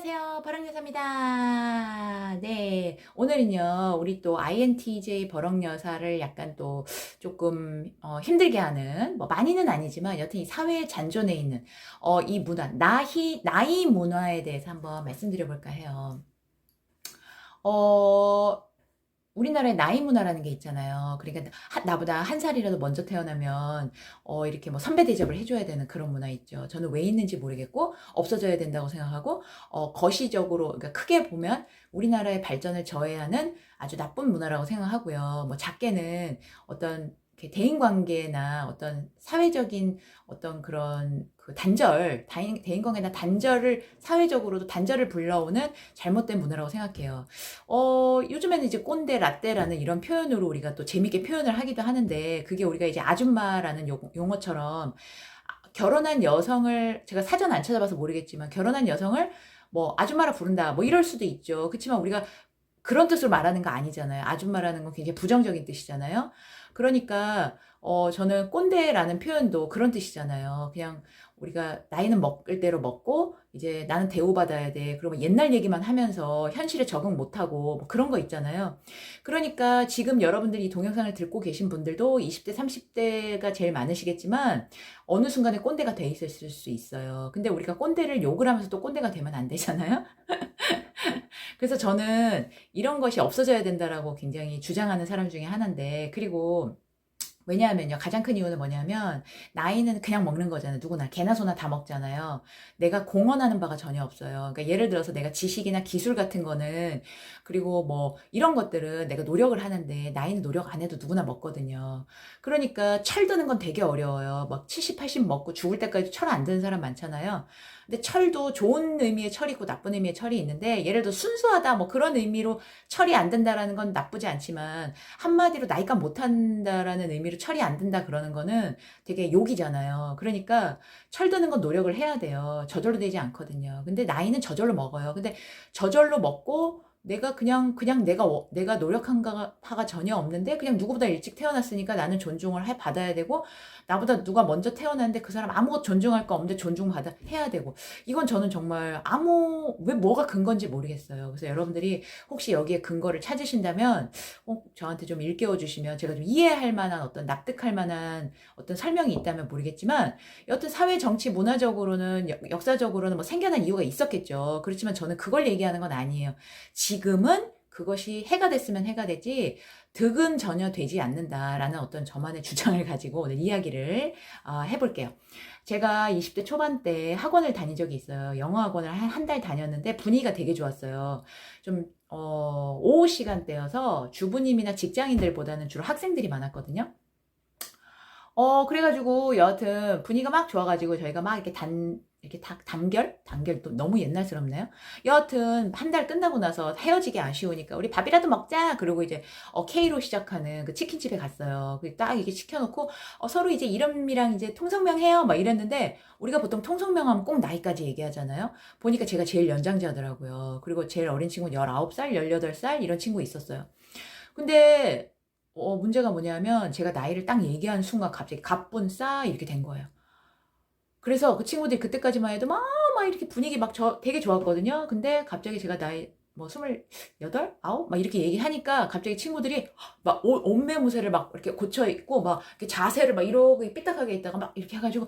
안녕하세요. 버럭여사입니다. 네. 오늘은요, 우리 또 INTJ 버럭여사를 약간 또 조금, 힘들게 하는, 뭐, 많이는 아니지만, 여튼 이 사회의 잔존에 있는, 이 문화, 나이 문화에 대해서 한번 말씀드려 볼까 해요. 어, 우리나라에 나이 문화라는 게 있잖아요. 그러니까 나보다 한 살이라도 먼저 태어나면 이렇게 뭐 선배 대접을 해줘야 되는 그런 문화 있죠. 저는 왜 있는지 모르겠고 없어져야 된다고 생각하고 거시적으로 그러니까 크게 보면 우리나라의 발전을 저해하는 아주 나쁜 문화라고 생각하고요. 뭐 작게는 어떤 이렇게 대인 관계나 어떤 사회적인 어떤 그런 그 대인 관계나 단절을 사회적으로도 단절을 불러오는 잘못된 문화라고 생각해요. 요즘에는 이제 꼰대, 라떼라는 이런 표현으로 우리가 또 재밌게 표현을 하기도 하는데, 그게 우리가 이제 아줌마라는 용어처럼, 결혼한 여성을, 제가 사전 안 찾아봐서 모르겠지만, 결혼한 여성을 뭐 아줌마라 부른다, 뭐 이럴 수도 있죠. 그렇지만 우리가 그런 뜻으로 말하는 거 아니잖아요. 아줌마라는 건 굉장히 부정적인 뜻이잖아요. 그러니까 저는 꼰대라는 표현도 그런 뜻이잖아요. 그냥 우리가 나이는 먹을 대로 먹고 이제 나는 대우받아야 돼. 그러면 옛날 얘기만 하면서 현실에 적응 못하고 뭐 그런 거 있잖아요. 그러니까 지금 여러분들이 이 동영상을 듣고 계신 분들도 20대, 30대가 제일 많으시겠지만 어느 순간에 꼰대가 돼 있었을 수 있어요. 근데 우리가 꼰대를 욕을 하면서 또 꼰대가 되면 안 되잖아요. 그래서 저는 이런 것이 없어져야 된다라고 굉장히 주장하는 사람 중에 하나인데, 그리고 왜냐하면요. 가장 큰 이유는 뭐냐면, 나이는 그냥 먹는 거잖아요. 누구나. 개나 소나 다 먹잖아요. 내가 공헌하는 바가 전혀 없어요. 그러니까 예를 들어서 내가 지식이나 기술 같은 거는, 그리고 뭐, 이런 것들은 내가 노력을 하는데, 나이는 노력 안 해도 누구나 먹거든요. 그러니까 철 드는 건 되게 어려워요. 막 70, 80 먹고 죽을 때까지 철 안 드는 사람 많잖아요. 근데 철도 좋은 의미의 철이 있고 나쁜 의미의 철이 있는데, 예를 들어 순수하다, 뭐 그런 의미로 철이 안 든다라는 건 나쁘지 않지만, 한마디로 나이가 못한다라는 의미로 철이 안 든다 그러는 거는 되게 욕이잖아요. 그러니까 철 드는 건 노력을 해야 돼요. 저절로 되지 않거든요. 근데 나이는 저절로 먹어요. 근데 저절로 먹고 내가 그냥 내가 노력한 바가 전혀 없는데 그냥 누구보다 일찍 태어났으니까 나는 존중을 받아야 되고 나보다 누가 먼저 태어났는데 그 사람 아무것도 존중할 거 없는데 존중받아 해야 되고 이건 저는 정말 왜 뭐가 근거인지 모르겠어요. 그래서 여러분들이 혹시 여기에 근거를 찾으신다면 저한테 좀 일깨워 주시면 제가 좀 이해할 만한 어떤 납득할 만한 어떤 설명이 있다면 모르겠지만 여튼 사회 정치 문화적으로는 역사적으로는 뭐 생겨난 이유가 있었겠죠. 그렇지만 저는 그걸 얘기하는 건 아니에요. 지금은 그것이 해가 됐으면 해가 되지 득은 전혀 되지 않는다라는 어떤 저만의 주장을 가지고 오늘 이야기를 해볼게요. 제가 20대 초반 때 학원을 다닌 적이 있어요. 영어 학원을 한 달 다녔는데 분위기가 되게 좋았어요. 좀 오후 시간대여서 주부님이나 직장인들보다는 주로 학생들이 많았거든요. 그래가지고 여하튼 분위기가 막 좋아가지고 저희가 막 이렇게 단결 또 너무 옛날스럽네요. 여하튼 한 달 끝나고 나서 헤어지기 아쉬우니까 우리 밥이라도 먹자. 그리고 이제 K로 시작하는 그 치킨집에 갔어요. 딱 이렇게 시켜놓고 서로 이제 이름이랑 이제 통성명 해요. 막 이랬는데 우리가 보통 통성명하면 꼭 나이까지 얘기하잖아요. 보니까 제가 제일 연장자더라고요. 그리고 제일 어린 친구는 19살, 18살 이런 친구 있었어요. 근데 문제가 뭐냐면 제가 나이를 딱 얘기한 순간 갑자기 갑분싸 이렇게 된 거예요. 그래서 그 친구들이 그때까지만 해도 막 이렇게 분위기 되게 좋았거든요. 근데 갑자기 제가 나이 뭐 28, 아홉 막 이렇게 얘기하니까 갑자기 친구들이 막 옷매무새를 막 이렇게 고쳐 있고 막 이렇게 자세를 막 이렇게 삐딱하게 있다가 막 이렇게 해가지고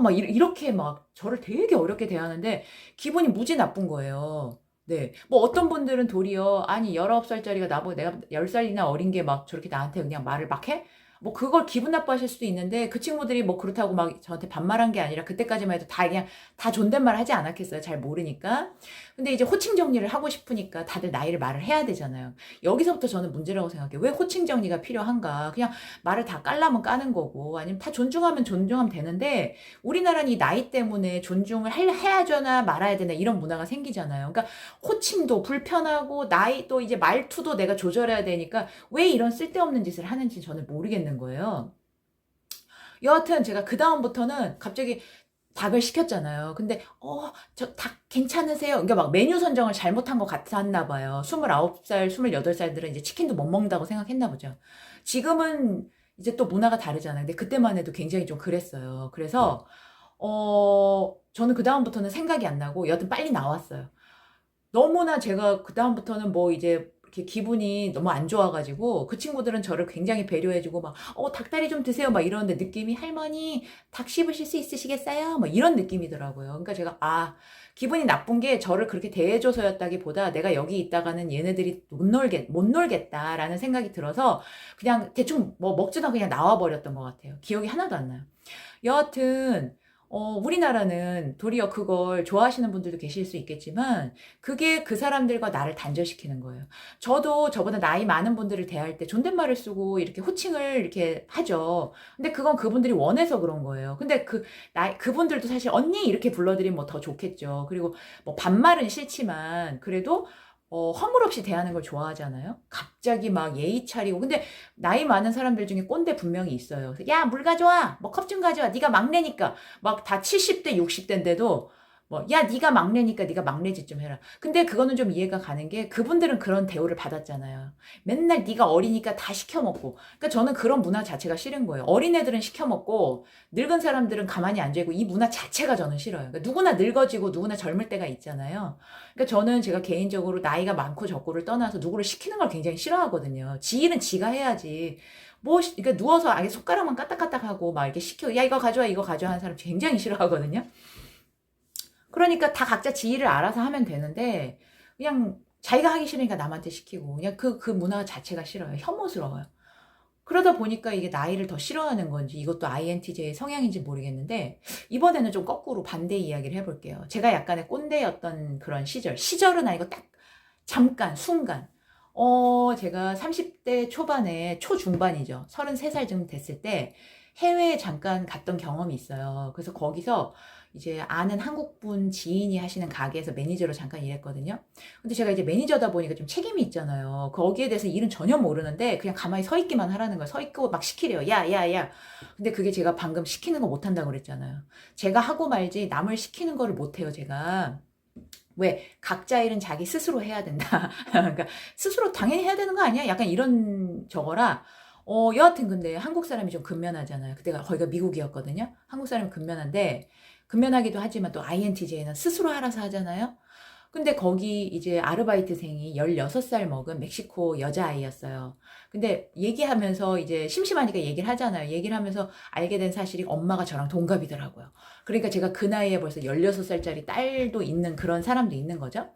막 이렇게 막 저를 되게 어렵게 대하는데 기분이 무지 나쁜 거예요. 네. 뭐 어떤 분들은 도리어 아니 19살짜리가 나보고 내가 10살이나 어린 게 막 저렇게 나한테 그냥 말을 막 해? 뭐 그걸 기분 나빠하실 수도 있는데 그 친구들이 뭐 그렇다고 막 저한테 반말한 게 아니라 그때까지만 해도 다 그냥 다 존댓말 하지 않았겠어요. 잘 모르니까. 근데 이제 호칭 정리를 하고 싶으니까 다들 나이를 말을 해야 되잖아요. 여기서부터 저는 문제라고 생각해요. 왜 호칭 정리가 필요한가? 그냥 말을 다 깔라면 까는 거고 아니면 다 존중하면 존중하면 되는데 우리나라는 이 나이 때문에 존중을 해야 되나 말아야 되나 이런 문화가 생기잖아요. 그러니까 호칭도 불편하고 나이 또 이제 말투도 내가 조절해야 되니까 왜 이런 쓸데없는 짓을 하는지 저는 모르겠는 거예요. 여하튼 제가 그다음부터는 갑자기 닭을 시켰잖아요. 근데 저 닭 괜찮으세요? 그러니까 막 메뉴 선정을 잘못한 것 같았나 봐요. 29살, 28살들은 이제 치킨도 못 먹는다고 생각했나 보죠. 지금은 이제 또 문화가 다르잖아요. 근데 그때만 해도 굉장히 좀 그랬어요. 그래서 저는 그다음부터는 생각이 안 나고 여튼 빨리 나왔어요. 너무나 제가 그다음부터는 뭐 이제 이렇게 기분이 너무 안 좋아가지고 그 친구들은 저를 굉장히 배려해주고 막 닭다리 좀 드세요 막 이러는데 느낌이 할머니 닭 씹으실 수 있으시겠어요? 막 이런 느낌이더라고요. 그러니까 제가 기분이 나쁜 게 저를 그렇게 대해줘서였다기보다 내가 여기 있다가는 얘네들이 못 놀겠다라는 생각이 들어서 그냥 대충 뭐 먹지도 않고 그냥 나와버렸던 것 같아요. 기억이 하나도 안 나요. 여하튼 우리나라는 도리어 그걸 좋아하시는 분들도 계실 수 있겠지만 그게 그 사람들과 나를 단절시키는 거예요. 저도 저보다 나이 많은 분들을 대할 때 존댓말을 쓰고 이렇게 호칭을 이렇게 하죠. 근데 그건 그분들이 원해서 그런 거예요. 근데 그분들도 사실 언니 이렇게 불러드리면 뭐 더 좋겠죠. 그리고 뭐 반말은 싫지만 그래도 허물없이 대하는 걸 좋아하잖아요. 갑자기 막 예의 차리고. 근데 나이 많은 사람들 중에 꼰대 분명히 있어요. 야, 물 가져와. 뭐 컵 좀 가져와. 네가 막내니까. 막 다 70대, 60대인데도 뭐, 야, 네가 막내니까 네가 막내짓 좀 해라. 근데 그거는 좀 이해가 가는 게 그분들은 그런 대우를 받았잖아요. 맨날 네가 어리니까 다 시켜 먹고. 그러니까 저는 그런 문화 자체가 싫은 거예요. 어린애들은 시켜 먹고 늙은 사람들은 가만히 앉아 있고 이 문화 자체가 저는 싫어요. 그러니까 누구나 늙어지고 누구나 젊을 때가 있잖아요. 그러니까 저는 제가 개인적으로 나이가 많고 적고를 떠나서 누구를 시키는 걸 굉장히 싫어하거든요. 지 일은 지가 해야지. 뭐, 그러니까 누워서 아예 손가락만 까딱까딱하고 막 이렇게 시켜. 야, 이거 가져와, 이거 가져와 하는 사람 굉장히 싫어하거든요. 그러니까 다 각자 지 일을 알아서 하면 되는데, 그냥 자기가 하기 싫으니까 남한테 시키고, 그냥 그 문화 자체가 싫어요. 혐오스러워요. 그러다 보니까 이게 나이를 더 싫어하는 건지, 이것도 INTJ의 성향인지 모르겠는데, 이번에는 좀 거꾸로 반대 이야기를 해볼게요. 제가 약간의 꼰대였던 그런 시절은 아니고 딱 잠깐, 순간. 제가 30대 초반에, 초중반이죠. 33살쯤 됐을 때 해외에 잠깐 갔던 경험이 있어요. 그래서 거기서 이제 아는 한국분 지인이 하시는 가게에서 매니저로 잠깐 일했거든요. 근데 제가 이제 매니저다 보니까 좀 책임이 있잖아요. 거기에 대해서 일은 전혀 모르는데 그냥 가만히 서 있기만 하라는 거예요. 서 있고 막 시키래요. 야, 야, 야. 근데 그게 제가 방금 시키는 거 못한다고 그랬잖아요. 제가 하고 말지 남을 시키는 거를 못해요, 제가. 왜 각자 일은 자기 스스로 해야 된다. 그러니까 스스로 당연히 해야 되는 거 아니야? 약간 이런 저거라. 여하튼 근데 한국 사람이 좀 근면하잖아요. 그때가 거기가 미국이었거든요. 한국 사람이 근면한데 근면하기도 하지만 또 INTJ는 스스로 알아서 하잖아요. 근데 거기 이제 아르바이트생이 16살 먹은 멕시코 여자아이였어요. 근데 얘기하면서 이제 심심하니까 얘기를 하잖아요. 얘기를 하면서 알게 된 사실이 엄마가 저랑 동갑이더라고요. 그러니까 제가 그 나이에 벌써 16살짜리 딸도 있는 그런 사람도 있는 거죠.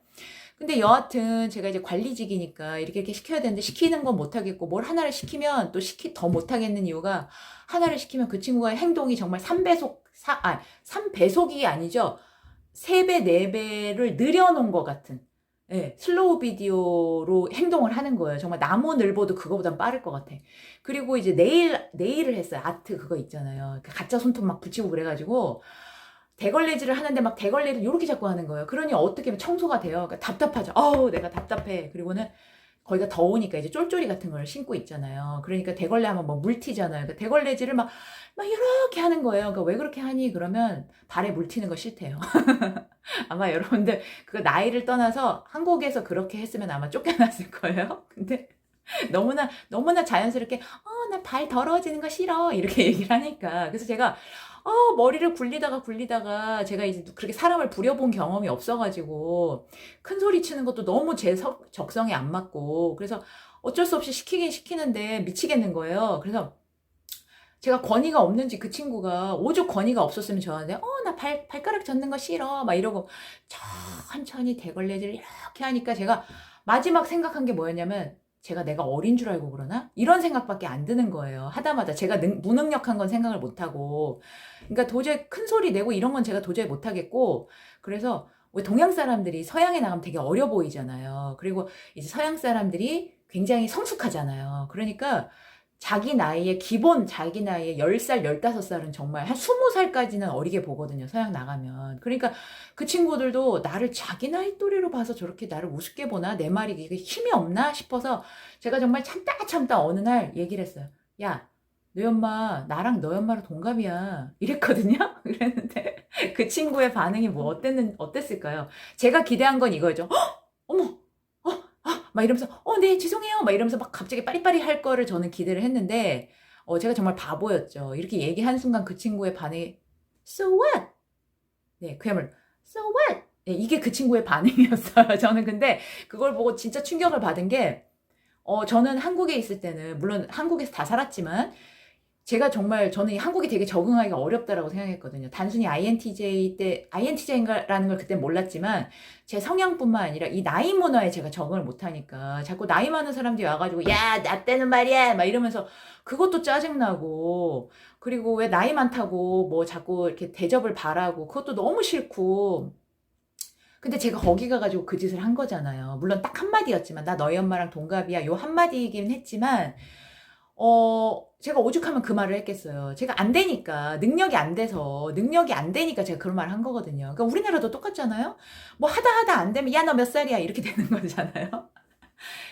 근데 여하튼 제가 이제 관리직이니까 이렇게 시켜야 되는데 시키는 건 못하겠고 뭘 하나를 시키면 또 더 못하겠는 이유가 하나를 시키면 그 친구의 행동이 정말 3배속이 아니죠. 3배, 4배를 늘여놓은 것 같은, 예, 슬로우 비디오로 행동을 하는 거예요. 정말 나무늘보도 그거보단 빠를 것 같아. 그리고 이제 네일을 했어요. 아트 그거 있잖아요. 가짜 손톱 막 붙이고 그래가지고, 대걸레질을 하는데 막 대걸레를 이렇게 자꾸 하는 거예요. 그러니 어떻게 하면 청소가 돼요. 그러니까 답답하죠. 아우, 내가 답답해. 그리고는 거기가 더우니까 이제 쫄쫄이 같은 걸 신고 있잖아요. 그러니까 대걸레 하면 뭐 물 튀잖아요. 그러니까 대걸레질을 막 이렇게 하는 거예요. 그러니까 왜 그렇게 하니? 그러면 발에 물 튀는 거 싫대요. 아마 여러분들 그 나이를 떠나서 한국에서 그렇게 했으면 아마 쫓겨났을 거예요. 근데 너무나 자연스럽게 나 발 더러워지는 거 싫어 이렇게 얘기를 하니까 그래서 제가 머리를 굴리다가 제가 이제 그렇게 사람을 부려본 경험이 없어가지고 큰 소리 치는 것도 너무 제 적성에 안 맞고 그래서 어쩔 수 없이 시키긴 시키는데 미치겠는 거예요. 그래서 제가 권위가 없는지 그 친구가 오죽 권위가 없었으면 저한테 나 발가락 젓는 거 싫어 막 이러고 천천히 대걸레질 이렇게 하니까 제가 마지막 생각한 게 뭐였냐면 내가 어린 줄 알고 그러나? 이런 생각밖에 안 드는 거예요. 하다마다 제가 무능력한 건 생각을 못 하고 그러니까 도저히 큰 소리 내고 이런 건 제가 도저히 못 하겠고 그래서 왜 동양 사람들이 서양에 나가면 되게 어려 보이잖아요. 그리고 이제 서양 사람들이 굉장히 성숙하잖아요. 그러니까 자기 나이에 10살, 15살은 정말 한 20살까지는 어리게 보거든요. 서양 나가면. 그러니까 그 친구들도 나를 자기 나이 또래로 봐서 저렇게 나를 우습게 보나? 내 말이 이게 힘이 없나? 싶어서 제가 정말 참다 어느 날 얘기를 했어요. 야, 너희 엄마 나랑 너희 엄마랑 동갑이야. 이랬거든요. 그랬는데 그 친구의 반응이 어땠을까요? 제가 기대한 건 이거죠. 어머! 막 이러면서 네 죄송해요 막 이러면서 막 갑자기 빠리빠리 할 거를 저는 기대를 했는데 제가 정말 바보였죠. 이렇게 얘기한 순간 그 친구의 반응이 So what? 네, 그야말로 "So what?" 네, 이게 그 친구의 반응이었어요. 저는 근데 그걸 보고 진짜 충격을 받은 게 저는 한국에 있을 때는 물론 한국에서 다 살았지만 제가 정말 저는 이 한국이 되게 적응하기가 어렵다라고 생각했거든요. 단순히 INTJ인가라는 걸 그때 몰랐지만 제 성향뿐만 아니라 이 나이 문화에 제가 적응을 못하니까 자꾸 나이 많은 사람들이 와가지고 야, 나 때는 말이야 막 이러면서 그것도 짜증나고 그리고 왜 나이 많다고 뭐 자꾸 이렇게 대접을 바라고 그것도 너무 싫고 근데 제가 거기 가가지고 그 짓을 한 거잖아요. 물론 딱 한마디였지만 나 너희 엄마랑 동갑이야 요 한마디이긴 했지만 제가 오죽하면 그 말을 했겠어요. 제가 안 되니까, 능력이 안 되니까 제가 그런 말을 한 거거든요. 그러니까 우리나라도 똑같잖아요? 뭐 하다 안 되면, 야, 너 몇 살이야? 이렇게 되는 거잖아요?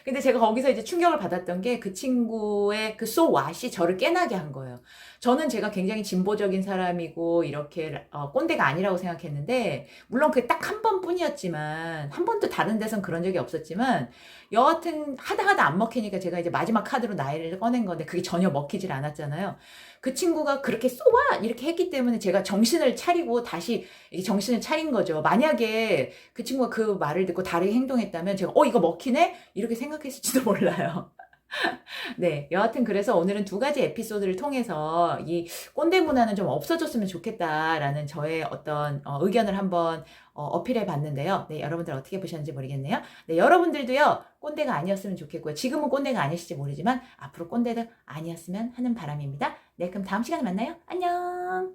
근데 제가 거기서 이제 충격을 받았던 게 그 친구의 그 so what이 저를 깨나게 한 거예요. 저는 제가 굉장히 진보적인 사람이고 이렇게 꼰대가 아니라고 생각했는데 물론 그게 딱 한 번뿐이었지만 한 번도 다른 데선 그런 적이 없었지만 여하튼 하다 안 먹히니까 제가 이제 마지막 카드로 나이를 꺼낸 건데 그게 전혀 먹히질 않았잖아요. 그 친구가 그렇게 so what 이렇게 했기 때문에 제가 정신을 차리고 다시 이게 정신을 차린 거죠. 만약에 그 친구가 그 말을 듣고 다르게 행동했다면 제가 이거 먹히네? 이렇게 생각했을지도 몰라요. 네, 여하튼 그래서 오늘은 두 가지 에피소드를 통해서 이 꼰대 문화는 좀 없어졌으면 좋겠다라는 저의 어떤 의견을 한번 어필해 봤는데요. 네, 여러분들 어떻게 보셨는지 모르겠네요. 네, 여러분들도요, 꼰대가 아니었으면 좋겠고요. 지금은 꼰대가 아니실지 모르지만 앞으로 꼰대도 아니었으면 하는 바람입니다. 네, 그럼 다음 시간에 만나요. 안녕!